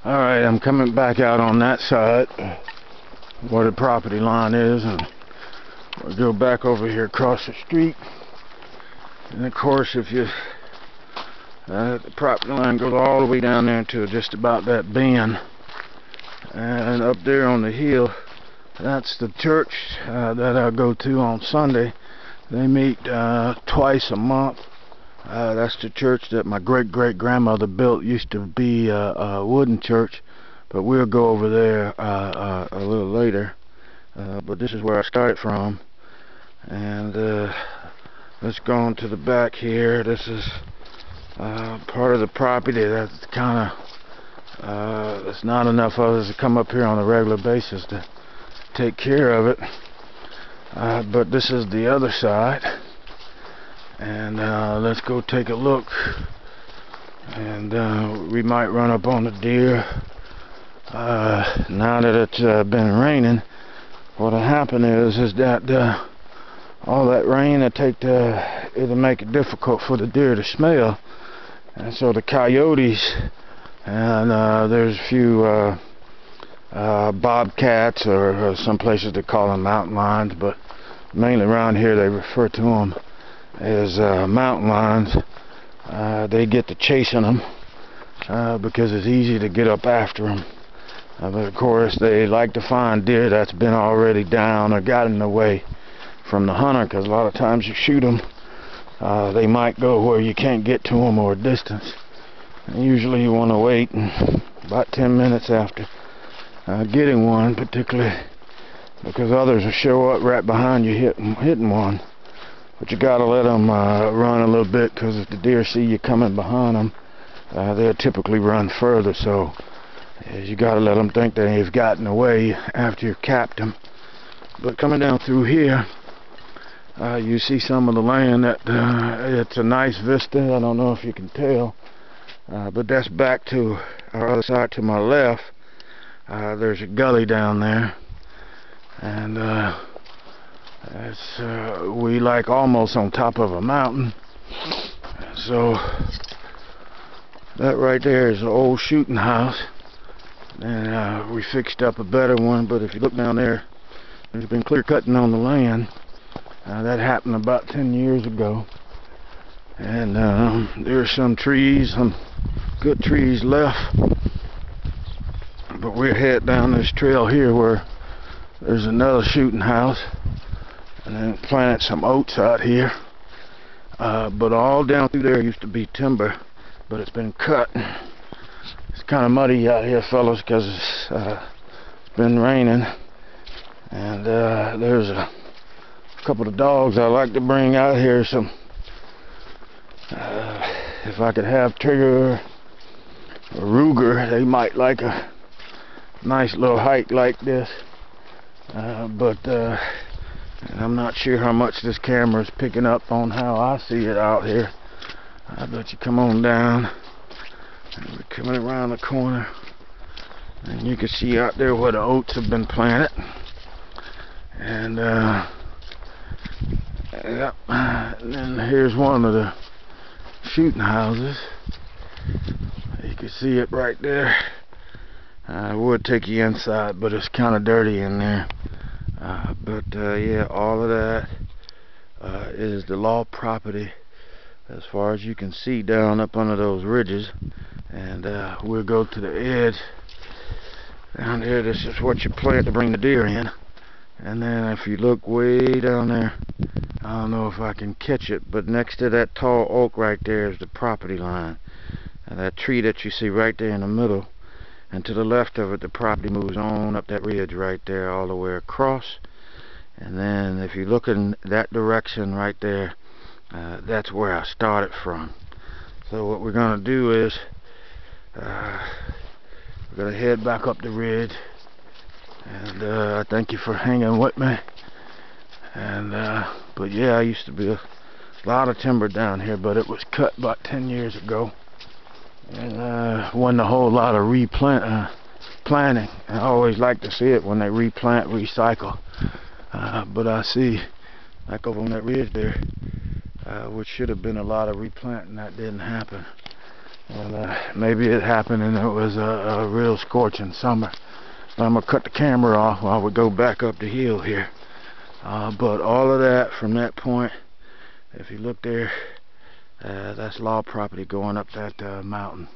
Alright, I'm coming back out on that side where the property line is, and we'll go back over here across the street. And of course, if you the property line goes all the way down there to just about that bend, and up there on the hill, that's the church that I go to on Sunday. They meet twice a month. That's the church that my great-great-grandmother built. Used to be a wooden church, but we'll go over there a little later. But this is where I started from. And let's go on to the back here. This is part of the property that's kind of there's not enough of us to come up here on a regular basis to take care of it. But this is the other side. And let's go take a look, and we might run up on the deer. Now that it's been raining, what'll happen is that all that rain it'll make it difficult for the deer to smell, and so the coyotes, and there's a few bobcats, or some places they call them mountain lions, but mainly around here they refer to them as mountain lions. They get to chasing them because it's easy to get up after them. But of course they like to find deer that's been already down or gotten away from the hunter, because a lot of times you shoot them, they might go where you can't get to them or a distance. And usually you want to wait about 10 minutes after getting one, particularly because others will show up right behind you hitting one. But you gotta let them run a little bit, because if the deer see you coming behind them, they'll typically run further. So you gotta let them think they've gotten away after you've capped them. But coming down through here, you see some of the land that it's a nice vista. I don't know if you can tell, but that's back to our other side to my left. There's a gully down there, and we like almost on top of a mountain. So that right there is an old shooting house, and we fixed up a better one. But if you look down there, there's been clear cutting on the land. That happened about 10 years ago, and there's some trees, some good trees left. But we're headed down this trail here where there's another shooting house, and then planted some oats out here. But all down through there used to be timber, but it's been cut. It's kind of muddy out here, fellas, because it's been raining. And there's a couple of dogs I like to bring out here. Some, if I could have Trigger or Ruger, they might like a nice little hike like this. But I'm not sure how much this camera is picking up on how I see it out here. But you come on down, and we're coming around the corner, and you can see out there where the oats have been planted. And yep, and then here's one of the shooting houses. You can see it right there. I would take you inside, but it's kind of dirty in there. But yeah, all of that is the law property as far as you can see down up under those ridges. And we'll go to the edge down there. This is what you plant to bring the deer in. And then if you look way down there, I don't know if I can catch it, but next to that tall oak right there is the property line. And that tree that you see right there in the middle, and to the left of it, the property moves on up that ridge right there all the way across. And then if you look in that direction right there, that's where I started from. So what we're going to do is we're going to head back up the ridge. And I thank you for hanging with me. And but yeah, I used to be a lot of timber down here, but it was cut about 10 years ago. And wasn't a whole lot of planting. I always like to see it when they replant, recycle. But I see, like over on that ridge there, which should have been a lot of replanting, that didn't happen. And maybe it happened and it was a real scorching summer. I'm going to cut the camera off while we go back up the hill here. But all of that from that point, if you look there, that's law property going up that mountain.